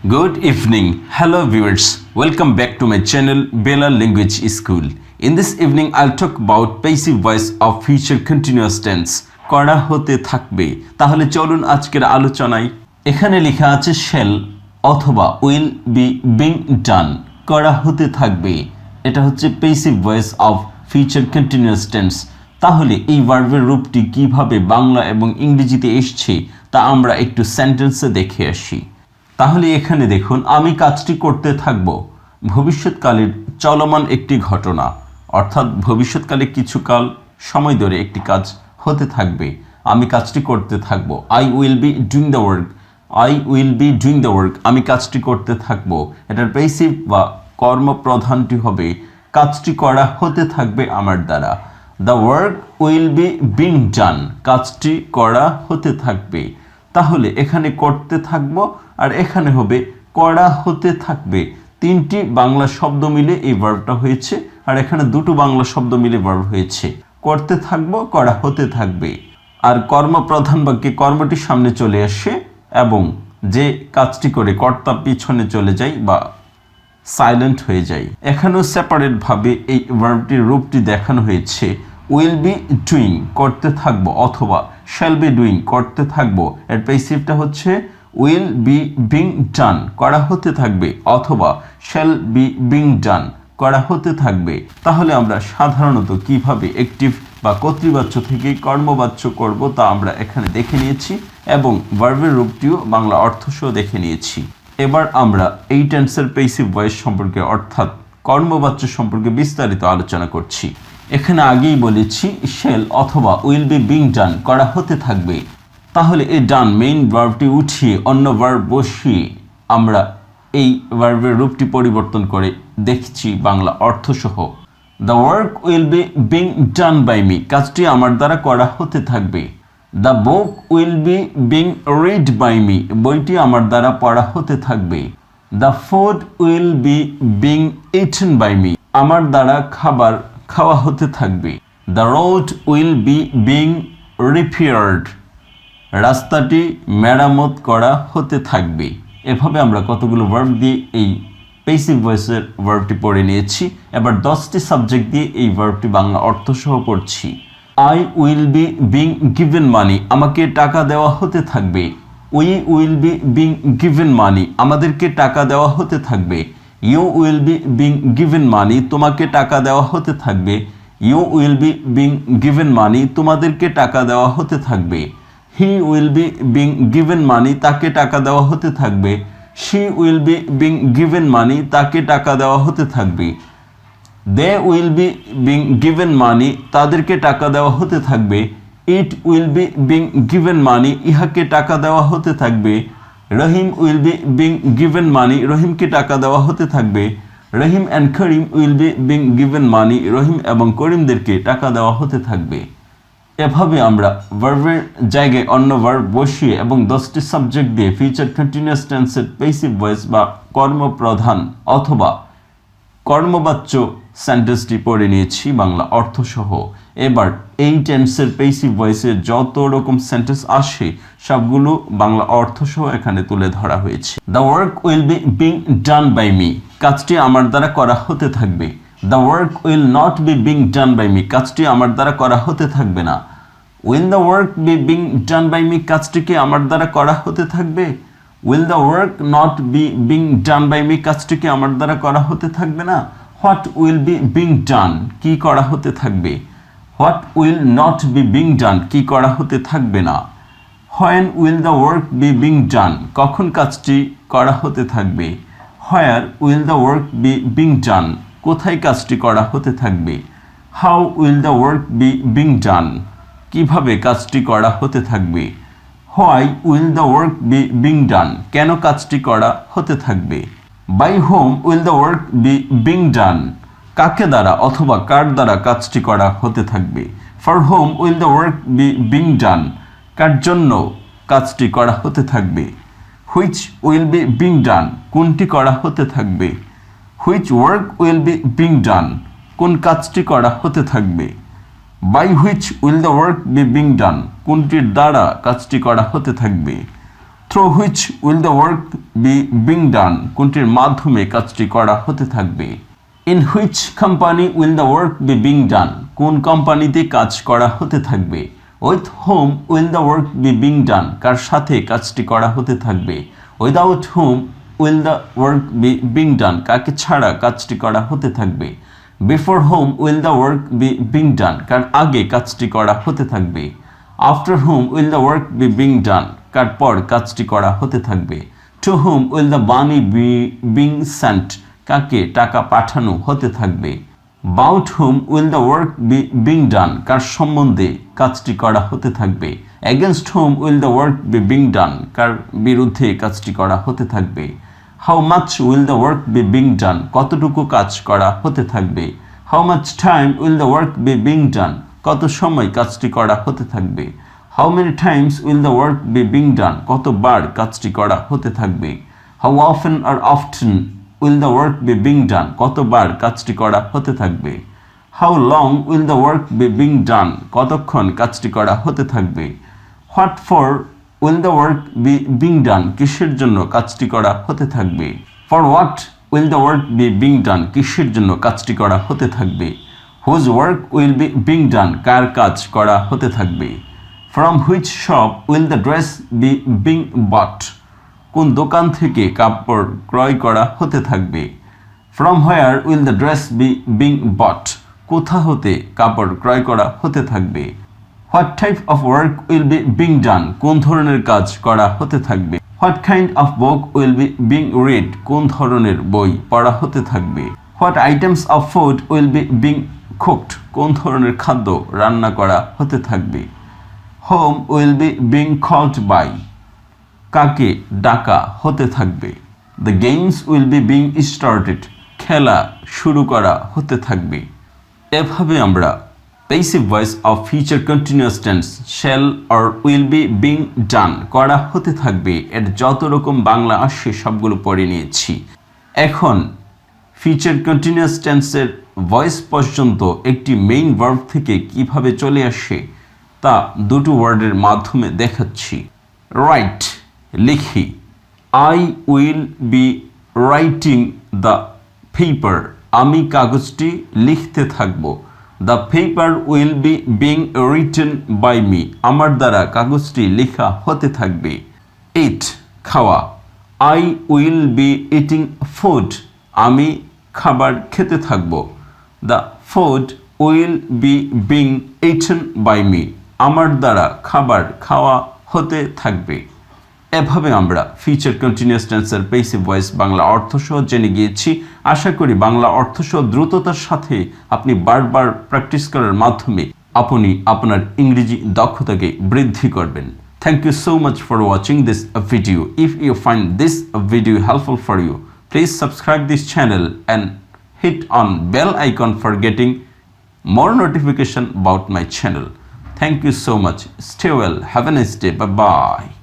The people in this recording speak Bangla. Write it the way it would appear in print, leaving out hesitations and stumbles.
Good evening. Hello viewers. Welcome back to my channel Balal Language School. In this evening I'll talk about passive voice of future continuous tense. করা হতে থাকবে। তাহলে চলুন আজকের আলোচনায়। এখানে লেখা আছে shall অথবা will be being done। করা হতে থাকবে। এটা হচ্ছে passive voice of future continuous tense। তাহলে এই ভার্বের রূপটি কিভাবে বাংলা এবং ইংরেজিতে এসেছে তা আমরা একটু সেন্টেন্সে দেখে আসি। তাহলে এখানে দেখুন আমি কাজটি করতে থাকব। ভবিষ্যৎকালের চলমান একটি ঘটনা, অর্থাৎ ভবিষ্যৎকালে কিছুকাল সময় ধরে একটি কাজ হতে থাকবে। আমি কাজটি করতে থাকব। I will be doing the work. I will be doing the work. আমি কাজটি করতে থাকব। এটার প্যাসিভ বা কর্মপ্রধানটি হবে কাজটি করা হতে থাকবে আমার দ্বারা। The work will be being done. কাজটি করা হতে থাকবে। তাহলে এখানে করতে থাকবো আর এখানে হবে করা হতে থাকবে। তিনটি বাংলা শব্দ মিলে এই ভার্বটা হয়েছে আর এখানে দুটো বাংলা শব্দ মিলে ভার্ব হয়েছে। করতে থাকবো, করা হতে থাকবে। আর কর্মপ্রধান বাক্যে কর্মটি সামনে চলে আসে এবং যে কাজটি করে কর্তা পিছনে চলে যায় বা সাইলেন্ট হয়ে যায়। এখানেও সেপারেট ভাবে এই ভার্বটির রূপটি দেখানো হয়েছে। will be doing করতে থাকবো অথবা shall be doing করতে থাকবো। এর প্যাসিভটা হচ্ছে will be being done করা হতে থাকবে অথবা shall be being done করা হতে থাকবে। তাহলে আমরা সাধারণত কিভাবে অ্যাকটিভ বা কর্তৃবাচ্য থেকে কর্মবাচ্য করব তা আমরা এখানে দেখে নিয়েছি এবং ভার্বের রূপটিও বাংলা অর্থসহ দেখে নিয়েছি। এবার আমরা এই টেন্সের প্যাসিভ ভয়েস সম্পর্কে অর্থাৎ কর্মবাচ্য সম্পর্কে বিস্তারিত আলোচনা করছি। এখানে আগেই বলেছি shall অথবা will be being done করা হতে থাকবে। তাহলে এই ডান মেইন ভার্বটি উঠিয়ে অন্য ভার্ব বসিয়ে আমরা এই ভার্বের রূপটি পরিবর্তন করে দেখছি Bangla অর্থসহ। The work will be being done by me কাজটি আমার দ্বারা করা হতে থাকবে। The book will be being read by me বইটি আমার দ্বারা পড়া হতে থাকবে। The food will be being eaten by me আমার দ্বারা খাবার খাওয়া হতে থাকবে। The road will be being repaired রাস্তাটি মেরামত করা হতে থাকবে। এভাবে আমরা কতগুলো ভার্ব দিয়ে এই প্যাসিভ ভয়েসের ভার্বটি পড়ে নিয়েছি। এবার 10টি সাবজেক্ট দিয়ে এই ভার্বটি বাংলা অর্থসহ পড়ছি। I will be being given money আমাকে টাকা দেওয়া হতে থাকবে। We will be being given money আমাদেরকে টাকা দেওয়া হতে থাকবে। You will be being given money তোমাকে টাকা দেওয়া হতে থাকবে। You will be being given money তোমাদেরকে টাকা দেওয়া হতে থাকবে। He will be being given money তাকে টাকা দেওয়া হতে থাকবে। She will be being given money তাকে টাকা দেওয়া হতে থাকবে। They will be being given money তাদেরকে টাকা দেওয়া হতে থাকবে। It will be being given money ইহাকে টাকা দেওয়া হতে থাকবে। রহিম will be being given money রহিমকে টাকা দেওয়া হতে থাকবে। রহিম and Karim will be being given money রহিম এবং করিমদেরকে টাকা দেওয়া হতে থাকবে। এভাবে আমরা ভার্বের জায়গায় অন্য ভার্ব বসিয়ে এবং 10টি সাবজেক্ট দিয়ে ফিউচার কন্টিনিউয়াস টেন্সের প্যাসিভ ভয়েস বা কর্মপ্রধান অথবা কর্মবাচ্য সেন্টেন্সটি পড়ে নিয়েছি বাংলা অর্থসহ। এবার এই টেন্সের প্যাসিভ ভয়েসে যত রকম সেন্টেন্স আসে সবগুলো বাংলা অর্থসহ এখানে তুলে ধরা হয়েছে। The work will be being done by me কাজটি আমার দ্বারা করা হতে থাকবে। The work will not be being done by me কাজটি আমার দ্বারা করা হতে থাকবে না। Will the work be being done by me কাজটি কি আমার দ্বারা করা হতে থাকবে। Will the work not be being done by me কাজটি কি আমার দ্বারা করা হতে থাকবে না। What will be being done কি করা হতে থাকবে। What will not be being done কি করা হতে থাকবে না। When will the work be being done কখন কাজটি করা হতে থাকবে। Where will the work be being done কোথায় কাজটি করা হতে থাকবে। How will the work be being done কিভাবে কাজটি করা হতে থাকবে। Why will the work be being done কেন কাজটি করা হতে থাকবে। By whom will the work be being done কাকে দ্বারা অথবা কার দ্বারা কাজটি করা হতে থাকবে। For whom will the work be being done কার জন্য কাজটি করা হতে থাকবে। Which will be being done কোনটি করা হতে থাকবে। Which work will be being done কোন কাজটি করা হতে থাকবে। By which will the work be being done কোনটির দ্বারা কাজটি করা হতে থাকবে। through which will the work be being done কোনটির মাধ্যমে কাজটি করা হতে থাকবে in which company will the work be being done কোন কোম্পানিতে কাজ করা হতে থাকবে with whom will the work be being done কার সাথে কাজটি করা হতে থাকবে without whom will the work be being done কাকে ছাড়া কাজটি করা হতে থাকবে before whom will the work be being done কার আগে কাজটি করা হতে থাকবে after whom will the work be being done কার পর কাজটি করা হতে থাকবে to whom will the money be being sent কাকে টাকা পাঠানো হতে থাকবে about whom will the work be being done কার সম্বন্ধে কাজটি করা হতে থাকবে against whom will the work be being done কার বিরুদ্ধে কাজটি করা হতে থাকবে how much will the work be being done কতটুকু কাজ করা হতে থাকবে how much time will the work be being done কত সময় কাজটি করা হতে থাকবে how many times will the work be being done কতবার কাজটি করা হতে থাকবে how often or often will the work be being done কতবার কাজটি করা হতে থাকবে how long will the work be being done কতক্ষণ কাজটি করা হতে থাকবে what for will the work be being done কিসের জন্য কাজটি করা হতে থাকবে for what will the work be being done কিসের জন্য কাজটি করা হতে থাকবে whose work will be being done কার কাজ করা হতে থাকবে from which shop will the dress be being bought কোন দোকান থেকে কাপড় ক্রয় করা হতে থাকবে from where will the dress be being bought কোথা হতে কাপড় ক্রয় করা হতে থাকবে what type of work will be being done কোন ধরনের কাজ করা হতে থাকবে what kind of book will be being read কোন ধরনের বই পড়া হতে থাকবে what items of food will be being cooked কোন ধরনের খাদ্য রান্না করা হতে থাকবে whom will be being called by কাকে ডাকা হতে থাকবে the games will be being started খেলা শুরু করা হতে থাকবে এভাবে আমরা passive voice of future continuous tense shall or will be being done করা হতে থাকবে এর যত রকম বাংলা আসে সবগুলো পড়ে নিয়েছি এখন future continuous tense এর ভয়েস পর্যন্ত একটি মেইন ভার্ব থেকে কিভাবে চলে আসে তা দুটো ওয়ার্ডের মাধ্যমে দেখাচ্ছি রাইট লিখি I will be writing the paper আমি কাগজটি লিখতে থাকব the paper will be being written by me আমার দ্বারা কাগজটি লেখা হতে থাকবে eat খাওয়া I will be eating food আমি খাবার খেতে থাকব the food will be being eaten by me আমার দ্বারা খাবার খাওয়া হতে থাকবে এভাবে আমরা ফিউচার কন্টিনিউয়াস টেন্সের প্যাসিভ ভয়েস বাংলা অর্থসহ জেনে গিয়েছি আশা করি বাংলা অর্থসহ দ্রুততার সাথে আপনি বারবার প্র্যাকটিস করার মাধ্যমে আপনি আপনার ইংরেজি দক্ষতাকে বৃদ্ধি করবেন thank you so much for watching this video if you find this video helpful for you please subscribe this channel and hit on bell icon for getting more notification about my channel. Thank you so much. Stay well. Have a nice day. Bye bye.